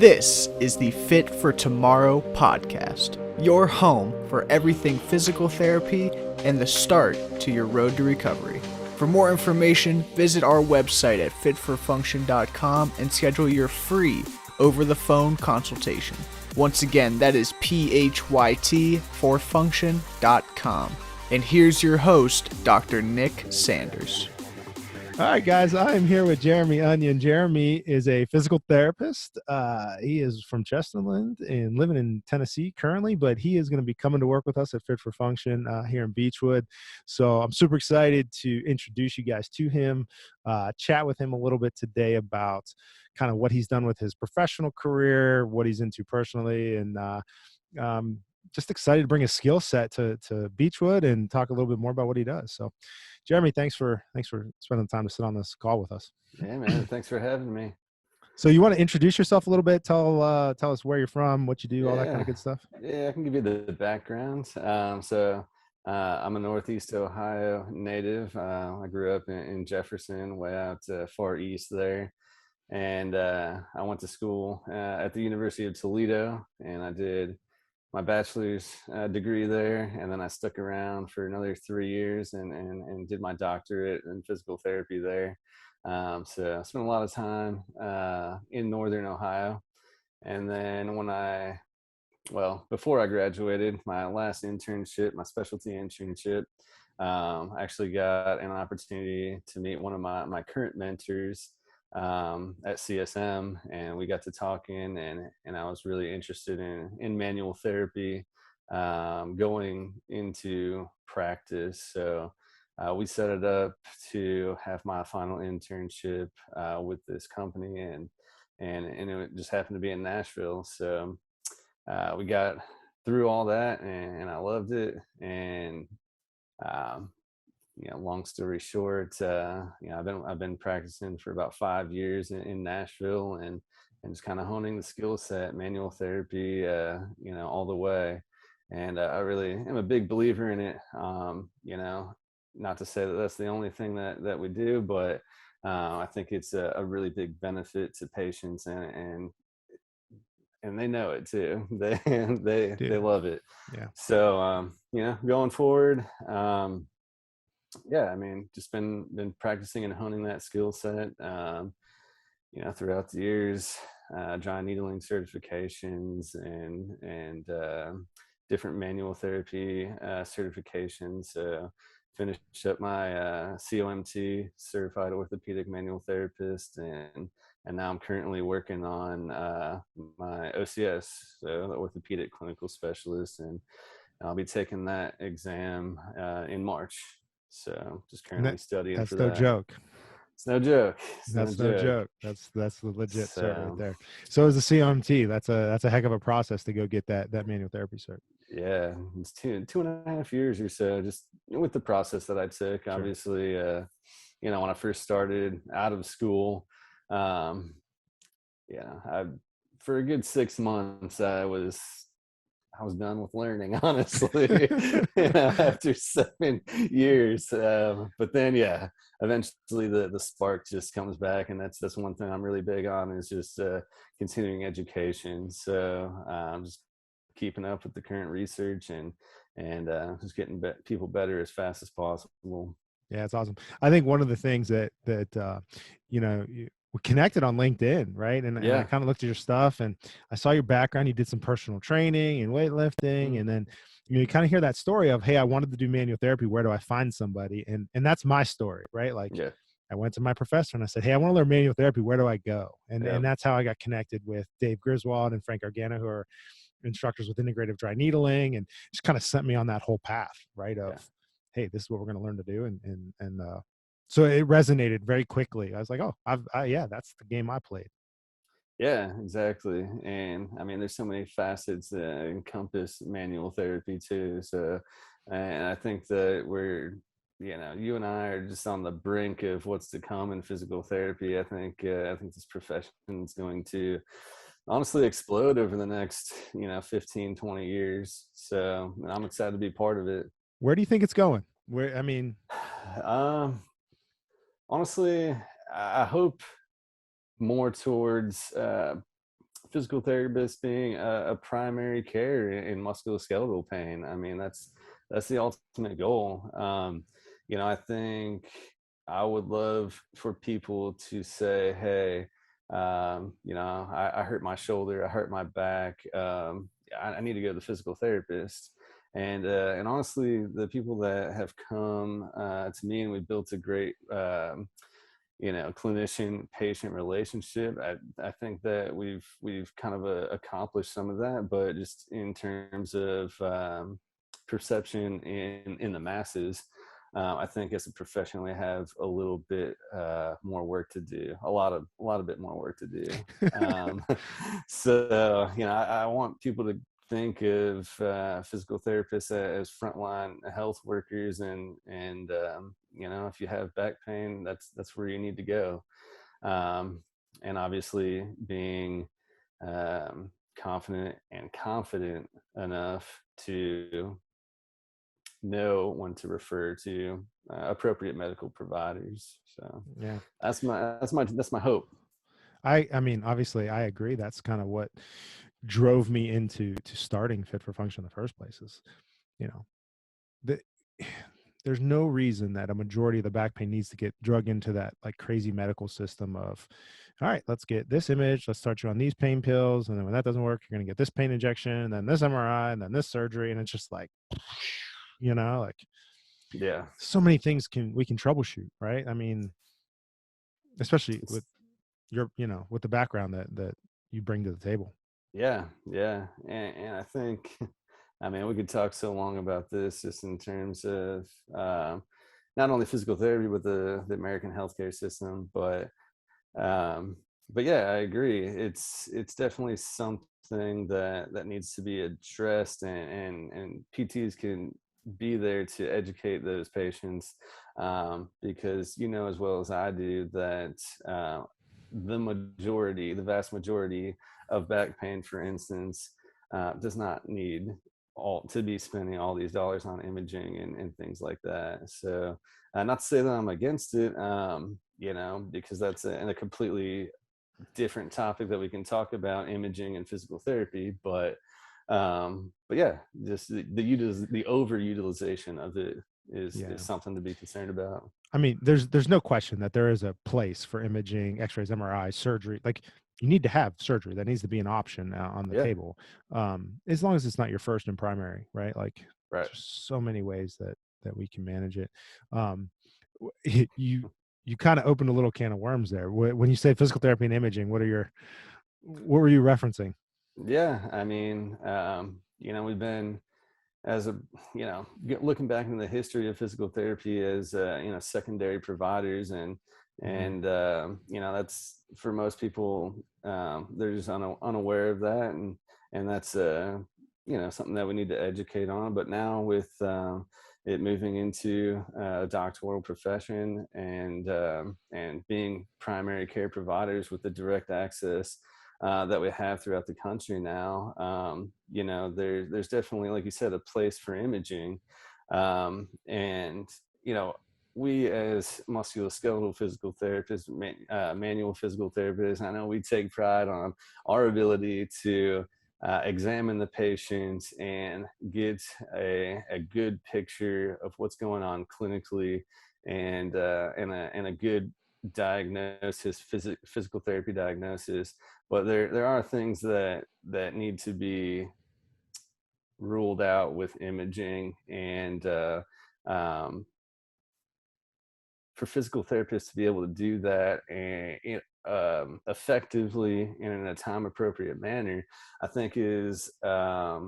This is the Fit for Tomorrow podcast, your home for everything physical therapy and the start to your road to recovery. For more information, visit our website at fitforfunction.com and schedule your free over-the-phone consultation. Once again, that is PHYT For Function.com. And here's your host, Dr. Nick Sanders. All right, guys, I am here with Jeremy Onion. Jeremy is a physical therapist. He is from Chesterland and living in Tennessee currently, but he is going to be coming to work with us at Fit for Function here in Beechwood. So I'm super excited to introduce you guys to him, chat with him a little bit today about kind of what he's done with his professional career, what he's into personally, and just excited to bring his skill set to Beechwood and talk a little bit more about what he does. So Jeremy, thanks for spending the time to sit on this call with us. Yeah, man. Thanks for having me. So you want to introduce yourself a little bit? Tell us where you're from, what you do, all that kind of good stuff. Yeah, I can give you the background. I'm a Northeast Ohio native. I grew up in Jefferson, way out far east there. And I went to school at the University of Toledo, and I did my bachelor's degree there, and then I stuck around for another 3 years and did my doctorate in physical therapy there. So I spent a lot of time in Northern Ohio. And then before I graduated, my last internship, my specialty internship, I actually got an opportunity to meet one of my current mentors at CSM, and we got to talking, and I was really interested in manual therapy going into practice. So we set it up to have my final internship with this company, and it just happened to be in Nashville. So we got through all that, and I loved it. And long story short, I've been practicing for about 5 years in Nashville, and just kind of honing the skill set, manual therapy, all the way. And I really am a big believer in it. Not to say that that's the only thing that we do, but I think it's a really big benefit to patients, and they know it too. They love it. Yeah. So going forward. Just been practicing and honing that skill set, throughout the years, dry needling certifications and different manual therapy certifications. Finished up my COMT, Certified Orthopedic Manual Therapist, and now I'm currently working on my OCS, so the Orthopedic Clinical Specialist, and I'll be taking that exam in March. So just currently studying for that. That's no joke. It's no joke. That's no joke. That's the legit cert right there. So is the COMT. That's a heck of a process to go get that manual therapy cert. Yeah, it's two and a half years or so, just with the process that I took. Sure. Obviously, when I first started out of school, for a good 6 months, I was done with learning, honestly, after 7 years. But then, eventually the spark just comes back. And that's one thing I'm really big on, is just continuing education. So I'm just keeping up with the current research and just getting people better as fast as possible. Yeah, it's awesome. I think one of the things that we connected on LinkedIn, right? And I kind of looked at your stuff, and I saw your background. You did some personal training and weightlifting, and then you kind of hear that story of, hey, I wanted to do manual therapy. Where do I find somebody? And that's my story, right? Like, I went to my professor and I said, hey, I want to learn manual therapy. Where do I go? And that's how I got connected with Dave Griswold and Frank Argana, who are instructors with integrative dry needling, and just kind of sent me on that whole path, right? Of, hey, this is what we're going to learn to do, and so it resonated very quickly. I was like, oh, that's the game I played. Yeah, exactly. And I mean, there's so many facets that encompass manual therapy too. So, and I think that you and I are just on the brink of what's to come in physical therapy. I think this profession is going to honestly explode over the next 15, 20 years. So I'm excited to be part of it. Where do you think it's going? Honestly, I hope more towards physical therapist being a primary care in musculoskeletal pain. I mean, that's the ultimate goal. I think I would love for people to say, hey, I hurt my shoulder, I hurt my back. I need to go to the physical therapist. And honestly, the people that have come to me, and we built a great clinician patient relationship, I think that we've kind of accomplished some of that, but just in terms of perception in the masses, I think as a profession we have a little bit more work to do, a lot of bit more work to do. So I want people to think of physical therapists as frontline health workers, and if you have back pain, that's where you need to go. And obviously being confident and confident enough to know when to refer to appropriate medical providers. So yeah, that's my hope. I mean, obviously I agree. That's kind of what drove me into starting Fit for Function in the first place. Is, the there's no reason that a majority of the back pain needs to get drug into that like crazy medical system of, all right, let's get this image, let's start you on these pain pills, and then when that doesn't work, you're going to get this pain injection, and then this MRI, and then this surgery, and it's just like, like, Yeah, so many things we can troubleshoot, right? I mean, especially with your, with the background that you bring to the table. yeah, and I think, I mean, we could talk so long about this just in terms of not only physical therapy, but the American healthcare system, but yeah, I agree. It's definitely something that needs to be addressed, and PTs can be there to educate those patients, because as well as I do that the vast majority of back pain, for instance, does not need all to be spending all these dollars on imaging and things like that. So not to say that I'm against it, because that's a completely different topic that we can talk about, imaging and physical therapy. But yeah, just the overutilization of it is something to be concerned about. I mean, there's no question that there is a place for imaging, X-rays, MRI, surgery. Like, you need to have surgery. That needs to be an option on the table, as long as it's not your first and primary, right? Like, Right. there's so many ways that we can manage it. You kind of opened a little can of worms there when you say physical therapy and imaging. What were you referencing? Yeah, I mean, we've been, looking back into the history of physical therapy as secondary providers, and that's, for most people, they're just unaware of that, and that's something that we need to educate on. But now with it moving into a doctoral profession, and being primary care providers with the direct access that we have throughout the country now, there's definitely, like you said, a place for imaging, and we as musculoskeletal physical therapists, manual physical therapists, I know we take pride on our ability to examine the patient and get a good picture of what's going on clinically, and a good diagnosis, physical therapy diagnosis. But there are things that need to be ruled out with imaging, and for physical therapists to be able to do that and effectively and in a time appropriate manner, I think is a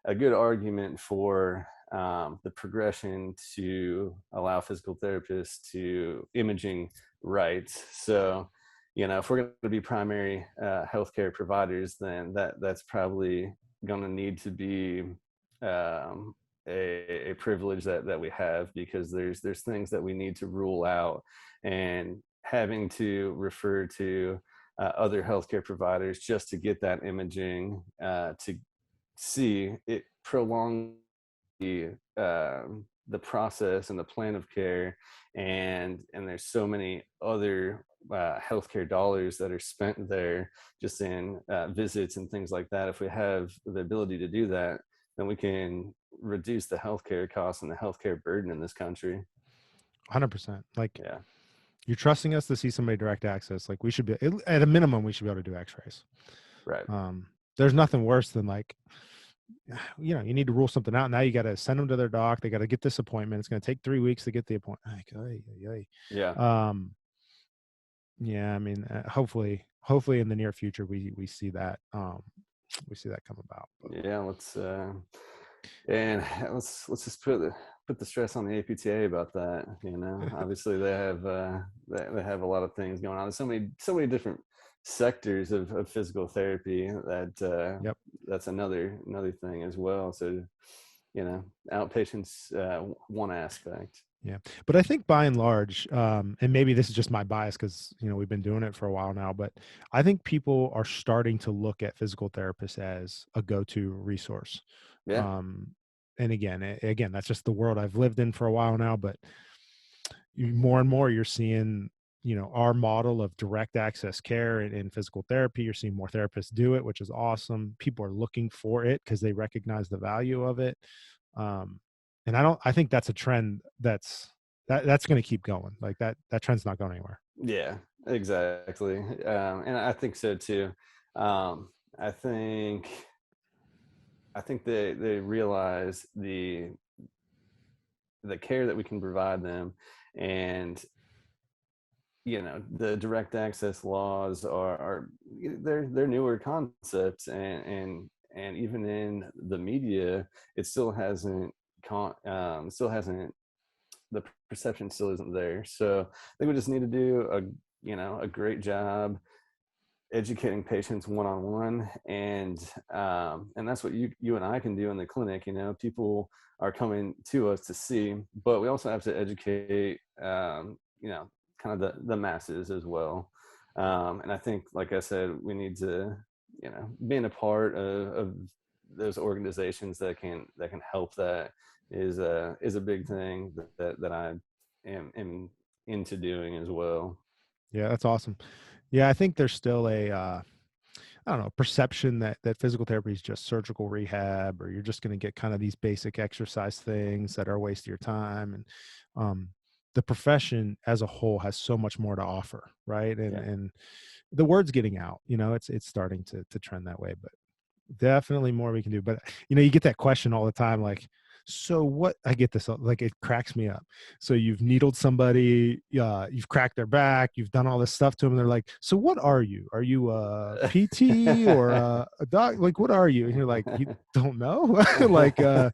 good argument for the progression to allow physical therapists to imaging rights. So, if we're going to be primary healthcare providers, then that's probably going to need to be a privilege that we have, because there's things that we need to rule out, and having to refer to other healthcare providers just to get that imaging to see it prolong the process and the plan of care, and there's so many other healthcare dollars that are spent there just in visits and things like that. If we have the ability to do that, then we can reduce the healthcare costs and the healthcare burden in this country. 100%. Like, Yeah. you're trusting us to see somebody direct access. Like, we should be, at a minimum, we should be able to do x-rays. Right. There's nothing worse than, like, you need to rule something out. Now you got to send them to their doc. They got to get this appointment. It's going to take 3 weeks to get the appointment. Like, Yeah. Yeah. I mean, hopefully in the near future, we see that, we see that come about. But. Yeah. Let's just put the stress on the APTA about that. Obviously they have a lot of things going on. There's so many different sectors of physical therapy that Yep. That's another thing as well. So outpatients, one aspect. Yeah, but I think by and large, and maybe this is just my bias because we've been doing it for a while now, but I think people are starting to look at physical therapists as a go-to resource. Yeah. And again, that's just the world I've lived in for a while now, but more and more you're seeing, our model of direct access care in physical therapy. You're seeing more therapists do it, which is awesome. People are looking for it because they recognize the value of it. And I think that's a trend that's going to keep going. Like that trend's not going anywhere. Yeah, exactly. And I think so too. I think they realize the care that we can provide them, and the direct access laws are they're newer concepts, and even in the media, it still hasn't the perception still isn't there. So I think we just need to do a great job educating patients one-on-one, and that's what you and I can do in the clinic. People are coming to us to see, but we also have to educate kind of the masses as well. And I think, like I said, we need to being a part of those organizations that can help that is a big thing that I am into doing as well. Yeah, that's awesome. Yeah, I think there's still a I don't know, perception that physical therapy is just surgical rehab, or you're just going to get kind of these basic exercise things that are a waste of your time. And the profession as a whole has so much more to offer, right? And the word's getting out. It's starting to trend that way, but definitely more we can do. But you get that question all the time, like, so what? I get this, like, it cracks me up. So you've needled somebody, you've cracked their back, you've done all this stuff to them. They're like, so what are you? Are you a PT or a doc? Like, what are you? And you're like, you don't know? Like, and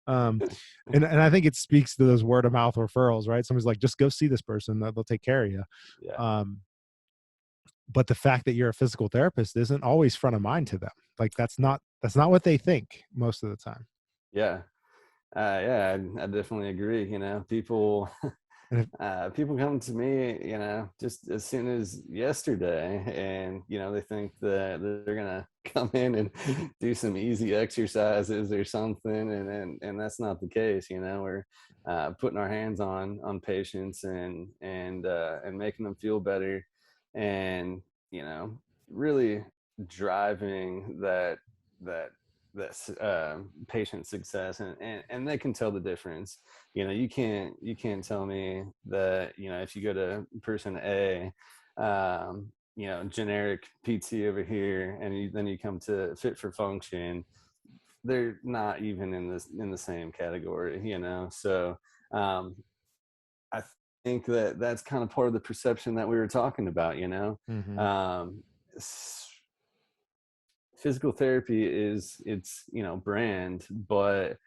I think it speaks to those word of mouth referrals, right? Somebody's like, just go see this person, they'll take care of you. Yeah. But the fact that you're a physical therapist isn't always front of mind to them. Like, that's not what they think most of the time. Yeah. I definitely agree. People people come to me, just as soon as yesterday, and they think that they're gonna come in and do some easy exercises or something, and that's not the case. We're putting our hands on patients and making them feel better, and really driving that patient success, and they can tell the difference. You can't tell me that if you go to person A, generic PT over here, and then you come to Fit for Function, they're not even in the same category. So I think that's kind of part of the perception that we were talking about. Mm-hmm. Physical therapy is brand, but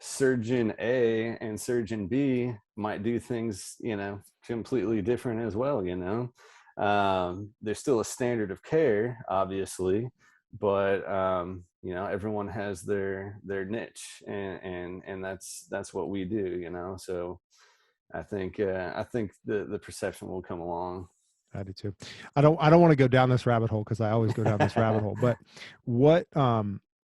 surgeon A and surgeon B might do things completely different as well. There's still a standard of care, obviously, but everyone has their niche, and that's what we do. So I think the perception will come along. I do too. I don't want to go down this rabbit hole because I always go down this rabbit hole. But what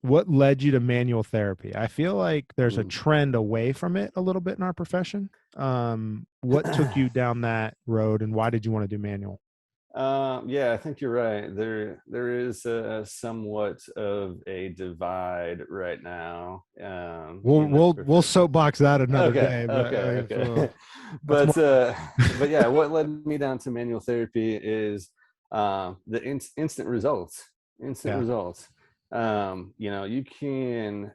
what led you to manual therapy? I feel like there's a Mm. trend away from it a little bit in our profession. What took you down that road, and why did you want to do manual? Yeah, I think you're right. There is somewhat of a divide right now in the We'll profession. soapbox that another Okay, day, but okay, okay. that's more. But yeah, what led me down to manual therapy is the instant results. Instant Yeah, results. You can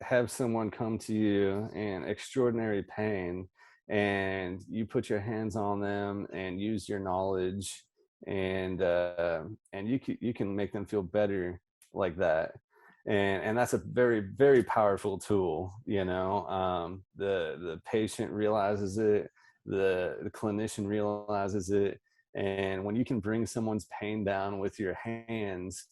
have someone come to you in extraordinary pain, and you put your hands on them and use your knowledge, and you can make them feel better like that. And that's a very, very powerful tool. The patient realizes it, the clinician realizes it. And when you can bring someone's pain down with your hands,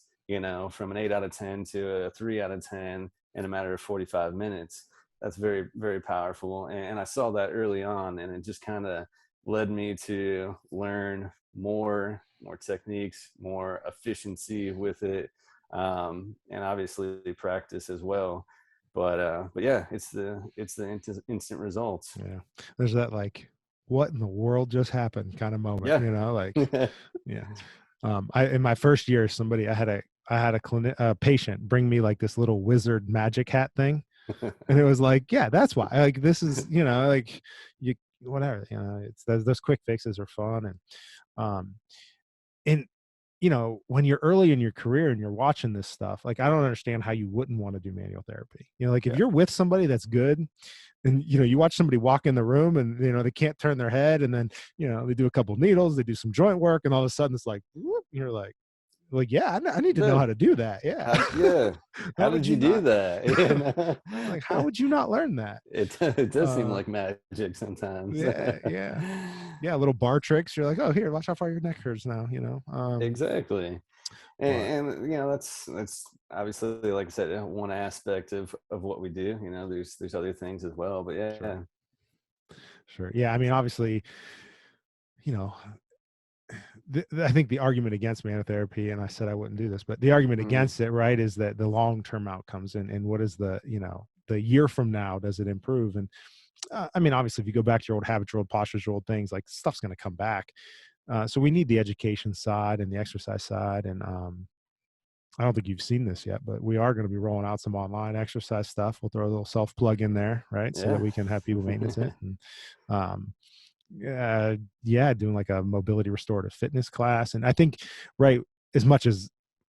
from an 8 out of 10 to a 3 out of 10 in a matter of 45 minutes, that's very, very powerful. And I saw that early on, and it just kind of led me to learn more techniques, more efficiency with it, and obviously practice as well. But yeah, it's the instant results. yeah. There's that like, what in the world just happened kind of moment, Yeah. like, yeah. I in my first year, I had a patient bring me like this little wizard magic hat thing, and it was like, yeah, that's why. Like, this is, like, you whatever, it's those quick fixes are fun. Um, and when you're early in your career and you're watching this stuff, like, I don't understand how you wouldn't want to do manual therapy. Like, if Yeah. you're with somebody that's good, and you watch somebody walk in the room and they can't turn their head, and then they do a couple needles, they do some joint work, and all of a sudden it's like, whoop, you're like, yeah, I need to know Good. how to do that. Yeah. Yeah. How How did would you you do not? that? Like, how would you not learn that? It does seem uh like magic sometimes. yeah, yeah, yeah, little bar tricks. You're like, oh, here, watch how far your neck hurts now. Exactly. But And that's obviously, like I said, one aspect of what we do. There's other things as well, but sure, yeah. sure, yeah. I mean, obviously, you know I think the argument against manotherapy, and I said I wouldn't do this, but the argument Mm, against it, right, is that the long-term outcomes, and what is the year from now, does it improve? And I mean, obviously, if you go back to your old habits, your old postures, your old things, like, stuff's going to come back. So we need the education side and the exercise side. And I don't think you've seen this yet, but we are going to be rolling out some online exercise stuff. We'll throw a little self plug in there, right, so that yeah. we can have people maintenance it. And um, yeah, doing like a mobility restorative fitness class. And I think, right, as much as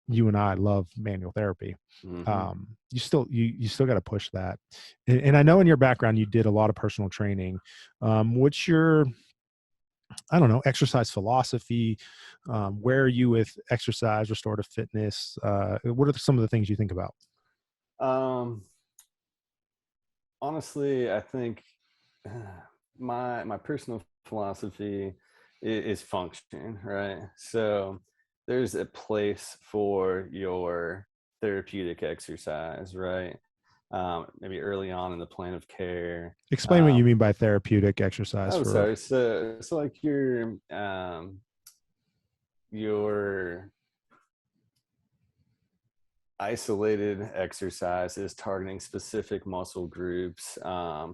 you and I love manual therapy, Hmm. you still got to push that. And I know in your background you did a lot of personal training. What's your, I don't know, exercise philosophy? Where are you with exercise, restorative fitness? What are some of the things you think about? Um, Honestly, I think my personal philosophy is function, right? So there's a place for your therapeutic exercise, right? Maybe early on in the plan of care. Explain what you Um, mean by therapeutic exercise oh, for. sorry. So like your isolated exercises targeting specific muscle groups,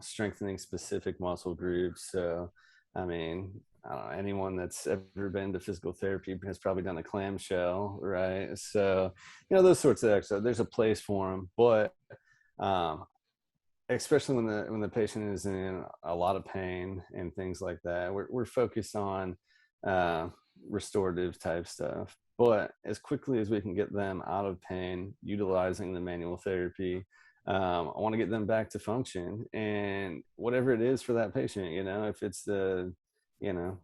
strengthening specific muscle groups. So, I mean, I don't know, anyone that's ever been to physical therapy has probably done a clamshell, right? So, those sorts of exercises, there's a place for them, but um, especially when the patient is in a lot of pain and things like that, we're focused on uh, restorative type stuff. But as quickly as we can get them out of pain utilizing the manual therapy, I want to get them back to function, and whatever it is for that patient, if it's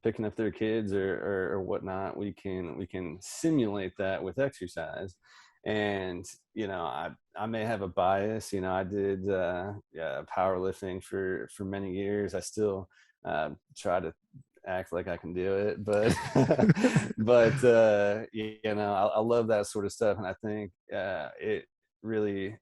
picking up their kids or whatnot, we can simulate that with exercise. And I may have a bias. I did yeah, powerlifting for many years. I still try to act like I can do it, but I love that sort of stuff, and I think it really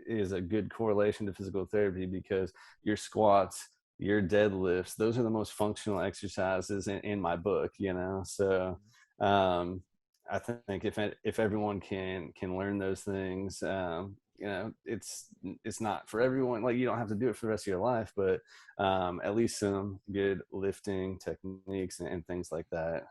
is a good correlation to physical therapy, because your squats, your deadlifts, those are the most functional exercises in my book. So um, I think if everyone can learn those things, it's not for everyone. Like, you don't have to do it for the rest of your life, but at least some good lifting techniques and things like that.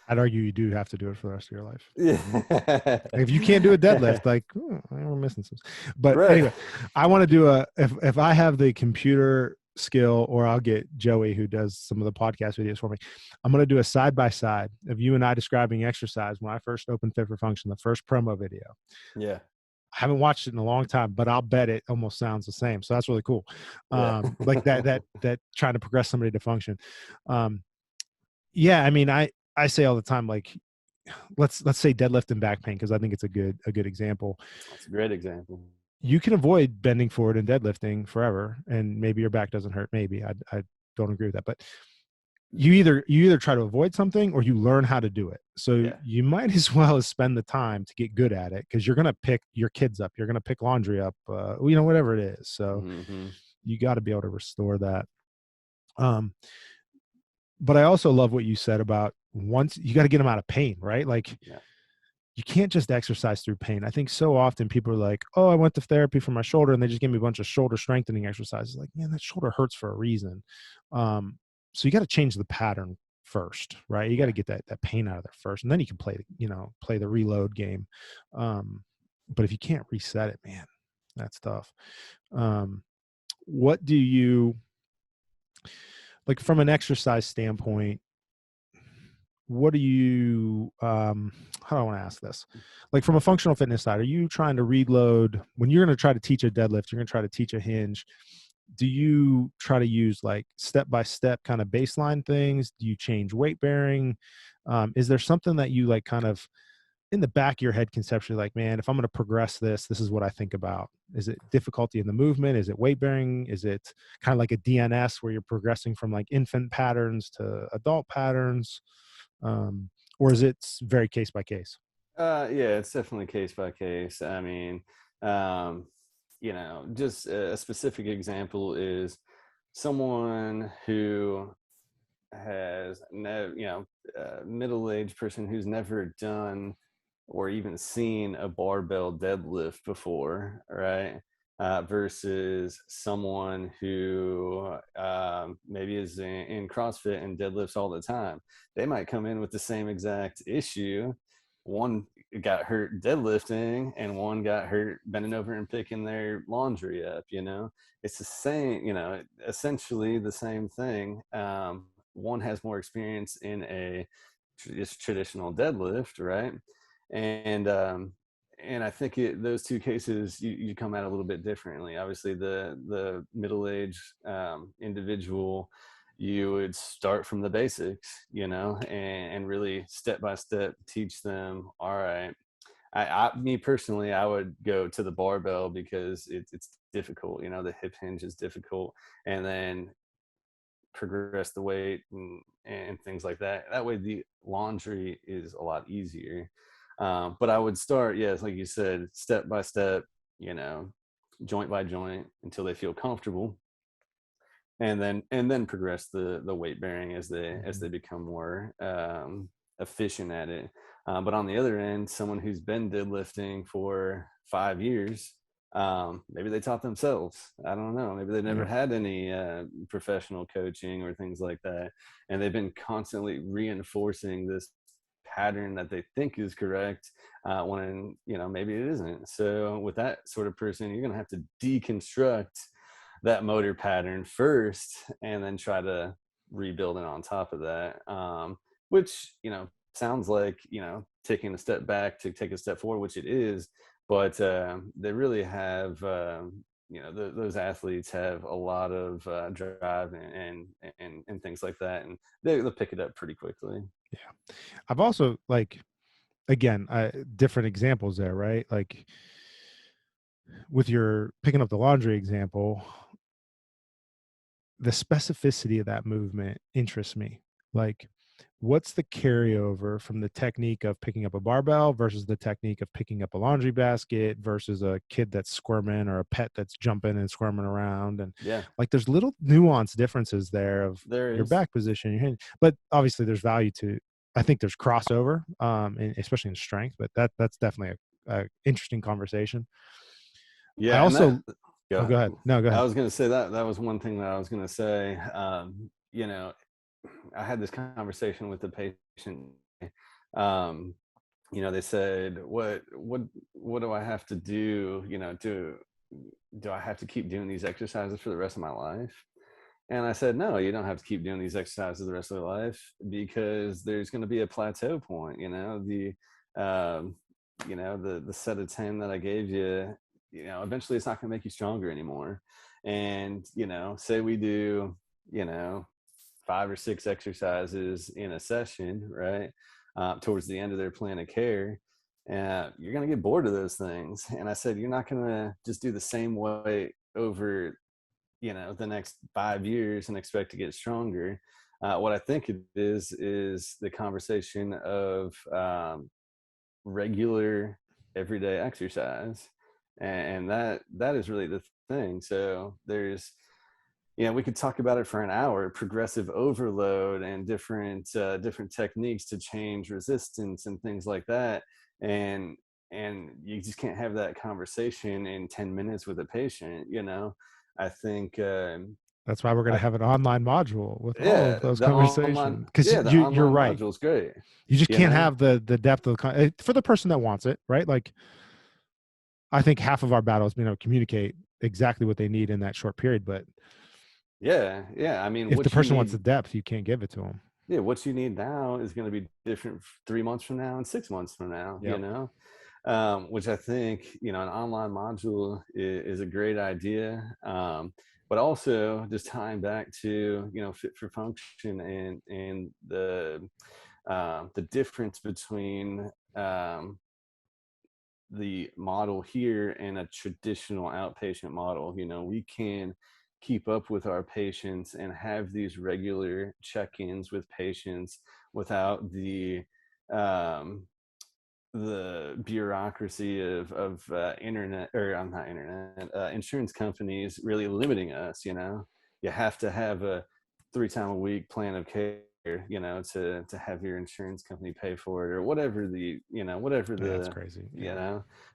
I'd argue you do have to do it for the rest of your life. Yeah. If you can't do a deadlift, like, we're missing some. But Right. anyway, I want to do if I have the computer skill, or I'll get Joey, who does some of the podcast videos for me. I'm going to do a side by side of you and I describing exercise when I first opened Fit for Function, the first promo video. Yeah. I haven't watched it in a long time, but I'll bet it almost sounds the same. So that's really cool. Yeah. Like that trying to progress somebody to function. Yeah, I mean, I say all the time, like, let's say deadlift and back pain, because I think it's a good example. That's a great example. You can avoid bending forward and deadlifting forever, and maybe your back doesn't hurt. Maybe I don't agree with that, but you either try to avoid something or you learn how to do it. So you might as well spend the time to get good at it, because you're going to pick your kids up, you're going to pick laundry up, whatever it is. So you got to be able to restore that. But I also love what you said about, once you got to get them out of pain, right? Like, you can't just exercise through pain. I think so often people are like, oh, I went to therapy for my shoulder and they just gave me a bunch of shoulder strengthening exercises. Like, man, that shoulder hurts for a reason. So you got to change the pattern first, right? You got to get that pain out of there first, and then you can play the reload game. But if you can't reset it, man, that's tough. What do you, like, from an exercise standpoint, what do you, how do I want to ask this? Like, from a functional fitness side, are you trying to reload when you're going to try to teach a deadlift, you're going to try to teach a hinge? Do you try to use like step-by-step kind of baseline things? Do you change weight bearing? Is there something that you like kind of in the back of your head conceptually, like, man, if I'm going to progress this is what I think about? Is it difficulty in the movement? Is it weight bearing? Is it kind of like a DNS where you're progressing from like infant patterns to adult patterns? Or is it very case by case? Yeah, it's definitely case by case. I mean, just a specific example is someone who has middle-aged person who's never done or even seen a barbell deadlift before, right? Versus someone who maybe is in CrossFit and deadlifts all the time. They might come in with the same exact issue. One got hurt deadlifting and one got hurt bending over and picking their laundry up. It's the same, essentially the same thing. One has more experience in a just traditional deadlift, right? And I think those two cases you come at a little bit differently. Obviously, the middle-aged individual, you would start from the basics, and really step by step teach them. All right, me personally, I would go to the barbell because it's difficult. The hip hinge is difficult, and then progress the weight and things like that. That way, the laundry is a lot easier. But I would start, yes, like you said, step by step, joint by joint until they feel comfortable, and then progress the weight bearing as they become more efficient at it. But on the other end, someone who's been deadlifting for 5 years, maybe they taught themselves. I don't know. Maybe they never had any professional coaching or things like that, and they've been constantly reinforcing this pattern that they think is correct when maybe it isn't. So with that sort of person, you're going to have to deconstruct that motor pattern first and then try to rebuild it on top of that, which sounds like taking a step back to take a step forward, which it is. But they really have those athletes have a lot of drive and things like that, and they'll pick it up pretty quickly. Yeah. I've also, like, again, different examples there, right? Like, with your picking up the laundry example, the specificity of that movement interests me. Like, what's the carryover from the technique of picking up a barbell versus the technique of picking up a laundry basket versus a kid that's squirming or a pet that's jumping and squirming around? And like, there's little nuance differences there of your back position, your hand, but obviously there's value to I think there's crossover, especially in strength, but that's definitely a interesting conversation. I Yeah. And also, go oh, go ahead. ahead. No, go I ahead. was going to say that was one thing that I was going to say. You know, I had this conversation with the patient. Um, you know, they said, what do I have to do? You know, do I have to keep doing these exercises for the rest of my life? And I said, no, you don't have to keep doing these exercises the rest of your life, because there's going to be a plateau point. Um, the set of 10 that I gave you, eventually it's not going to make you stronger anymore. And, say we do, 5 or 6 exercises in a session, right? Towards the end of their plan of care, you're going to get bored of those things. And I said, you're not going to just do the same way over the next 5 years and expect to get stronger. What I think it is the conversation of regular everyday exercise, and that is really the thing. So there's we could talk about it for an hour: progressive overload and different techniques to change resistance and things like that. And you just can't have that conversation in 10 minutes with a patient. I think That's why we're going to have an online module with all of yeah, those conversations. Because the you're online right. module is great. You just can't have the depth of for the person that wants it, right? Like, I think half of our battle is being able to communicate exactly what they need in that short period. But yeah. I mean, if the what you person wants need, the depth, you can't give it to them. yeah, what you need now is going to be different 3 months from now and 6 months from now. Yep. Which I think an online module is a great idea. But also just tying back to fit for function and the difference between the model here and a traditional outpatient model. We can keep up with our patients and have these regular check-ins with patients without um, the bureaucracy of internet, or I'm not internet, insurance companies really limiting us. You have to have a 3 time a week plan of care, to have your insurance company pay for it, or whatever That's crazy.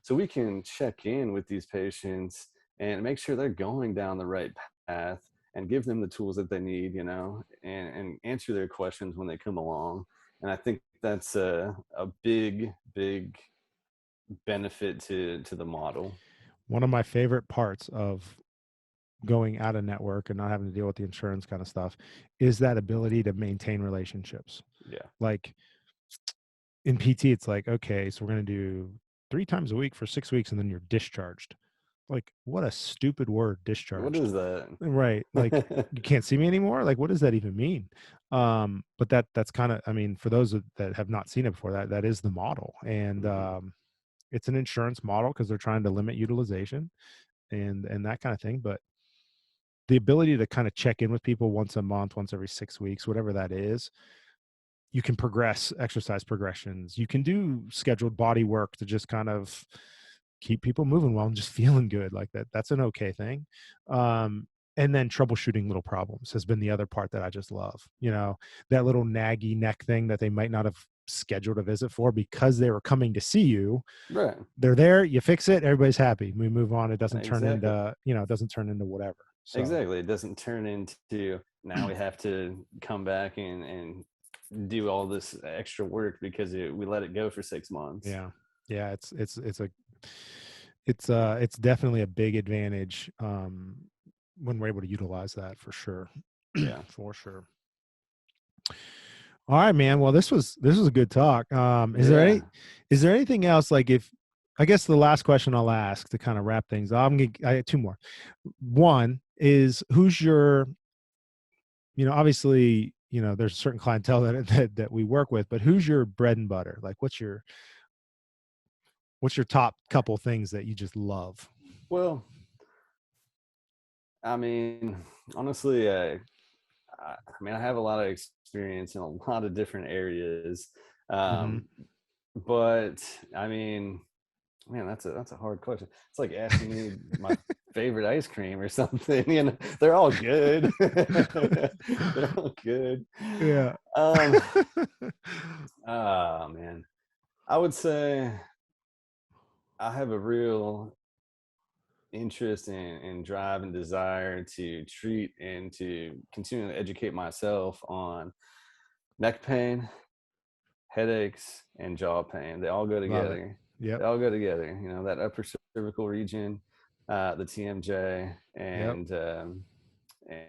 so we can check in with these patients and make sure they're going down the right path, and give them the tools that they need, and answer their questions when they come along. And I think that's a big benefit to the model. One of my favorite parts of going out of network and not having to deal with the insurance kind of stuff is that ability to maintain relationships. Yeah. Like in PT, it's like, okay, so we're going to do 3 times a week for 6 weeks and then you're discharged. Like, what a stupid word, discharged. What is that? Right. Like, you can't see me anymore. Like, what does that even mean? But that's kind of, I mean, for those that have not seen it before, that is the model. And it's an insurance model because they're trying to limit utilization and that kind of thing. But the ability to kind of check in with people once a month, once every 6 weeks, whatever that is, you can progress exercise progressions. You can do scheduled body work to just kind of keep people moving well and just feeling good like that. That's an okay thing. And then troubleshooting little problems has been the other part that I just love. That little naggy neck thing that they might not have scheduled a visit for because they were coming to see you. Right. They're there, you fix it, everybody's happy. We move on. It doesn't turn Exactly. into, it doesn't turn into whatever. So. Exactly. It doesn't turn into now we have to come back and do all this extra work because we let it go for 6 months. Yeah. It's definitely a big advantage when we're able to utilize that for sure. Yeah. For sure. All right, man. Well, this was a good talk. Is there anything else, like, if I guess the last question I'll ask to kind of wrap things up, I have 2 more. One is, who's your, obviously, there's a certain clientele that we work with, but who's your bread and butter? Like, what's your top couple things that you just love? Well, I mean, honestly, I have a lot of experience in a lot of different areas. But I mean, Man, that's a hard question. It's like asking me my favorite ice cream or something. You know, they're all good. They're all good. Yeah. Oh man, I would say I have a real interest and drive and desire to treat and to continue to educate myself on neck pain, headaches, and jaw pain. They all go Love it. together. Yep. They all go together. You know, that upper cervical region, the TMJ, Yep.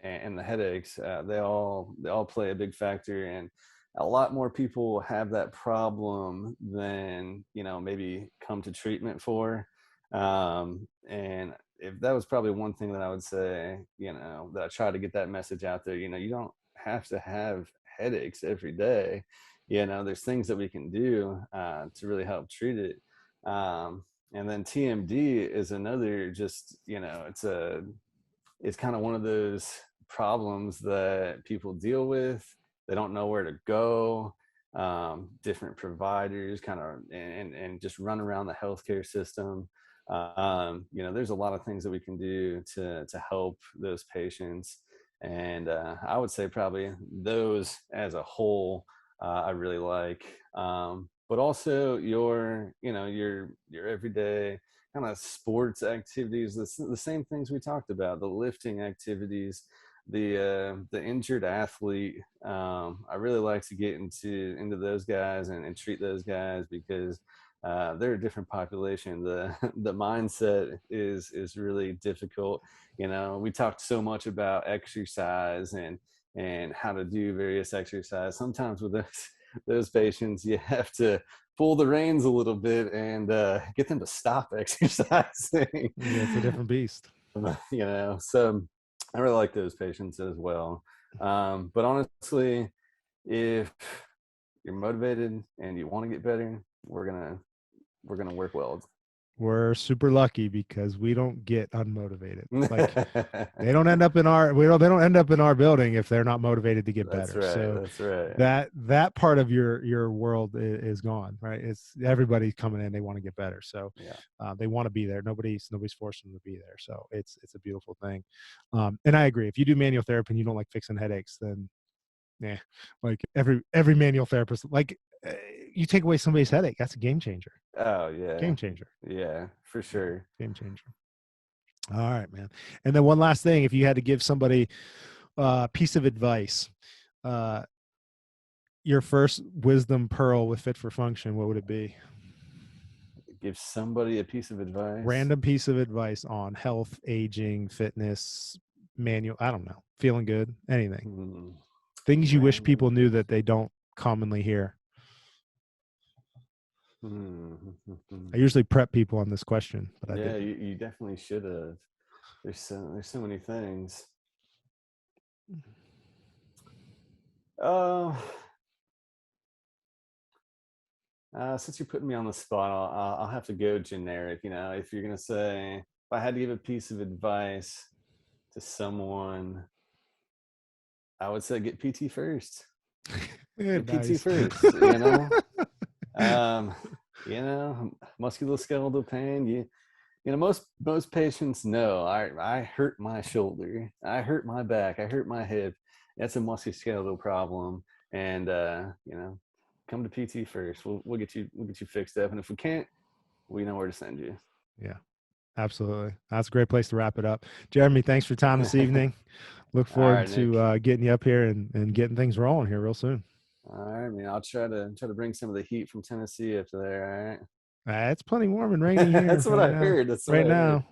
and the headaches. They all play a big factor, and a lot more people have that problem than maybe come to treatment for. And if that was probably one thing that I would say, that I try to get that message out there. You don't have to have headaches every day. There's things that we can do to really help treat it. And then TMD is another, just it's kind of one of those problems that people deal with. They don't know where to go. Different providers kind of and just run around the healthcare system. There's a lot of things that we can do to help those patients. And I would say probably those as a whole, I really like. But also your everyday kind of sports activities, the same things we talked about, the lifting activities, the injured athlete. I really like to get into those guys and treat those guys, because they're a different population. The mindset is really difficult. We talked so much about exercise and how to do various exercise. Sometimes with those patients, you have to pull the reins a little bit and get them to stop exercising. Yeah, it's a different beast. So I really like those patients as well. But honestly, if you're motivated and you want to get better, we're gonna work well. We're super lucky because we don't get unmotivated. Like they don't end up in our they don't end up in our building if they're not motivated to get That's better. right, So that's right. that part of your world is gone, right? It's everybody's coming in, they want to get better. So Yeah. they want to be there. Nobody's forcing them to be there. So it's a beautiful thing. And I agree. If you do manual therapy and you don't like fixing headaches, then yeah, like every manual therapist, like you take away somebody's headache, that's a game changer. Oh yeah. Game changer. Yeah, for sure. Game changer. All right, man. And then one last thing, if you had to give somebody a piece of advice, your first wisdom pearl with Fit for Function, what would it be? Give somebody a piece of advice. Random piece of advice on health, aging, fitness, manual, I don't know, feeling good, anything. Things you wish people knew that they don't commonly hear. I usually prep people on this question, but I didn't. You definitely should have. There's so many things. Since you're putting me on the spot, I'll have to go generic. If you're gonna say, if I had to give a piece of advice to someone, I would say get PT first. Get PT first. Musculoskeletal pain. Most patients know I hurt my shoulder, I hurt my back, I hurt my hip. That's a musculoskeletal problem, and come to PT first. We'll get you fixed up, and if we can't, we know where to send you. Yeah, absolutely. That's a great place to wrap it up. Jeremy, thanks for your time this evening. Look forward to getting you up here and getting things rolling here real soon. All right, man. I'll try to bring some of the heat from Tennessee up to there. All right. It's plenty warm and rainy here. That's what I heard. That's right now.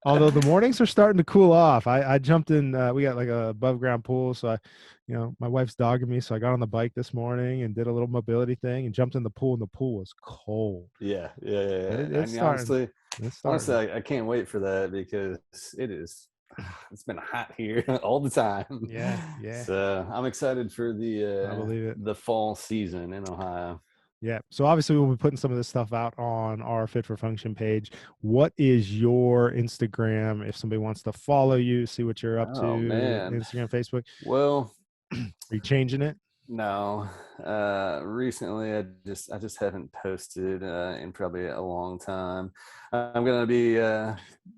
Although the mornings are starting to cool off. I jumped in. We got like a above ground pool, so my wife's dogging me, so I got on the bike this morning and did a little mobility thing and jumped in the pool, and the pool was cold. Yeah. It's honestly, I can't wait for that, because it's been hot here all the time. Yeah. So I'm excited for I believe it. the fall season in Ohio. Yeah. So obviously we'll be putting some of this stuff out on our Fit for Function page. What is your Instagram if somebody wants to follow you, see what you're up to? Man. Instagram, Facebook. Well, are you changing it? No. Recently, I just haven't posted in probably a long time. I'm gonna be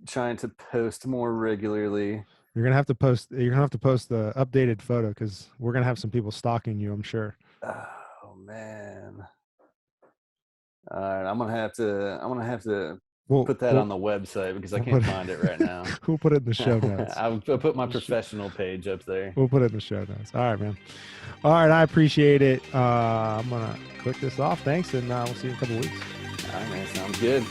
trying to post more regularly. You're gonna have to post. You're gonna have to post the updated photo because we're gonna have some people stalking you, I'm sure. Oh man. All right, I'm gonna have to put that on the website because I can't find it right now. We'll put it in the show notes. I'll put my professional page up there. We'll put it in the show notes. All right, man. All right, I appreciate it. I'm gonna click this off. Thanks, and we'll see you in a couple weeks. All right, man. Sounds good.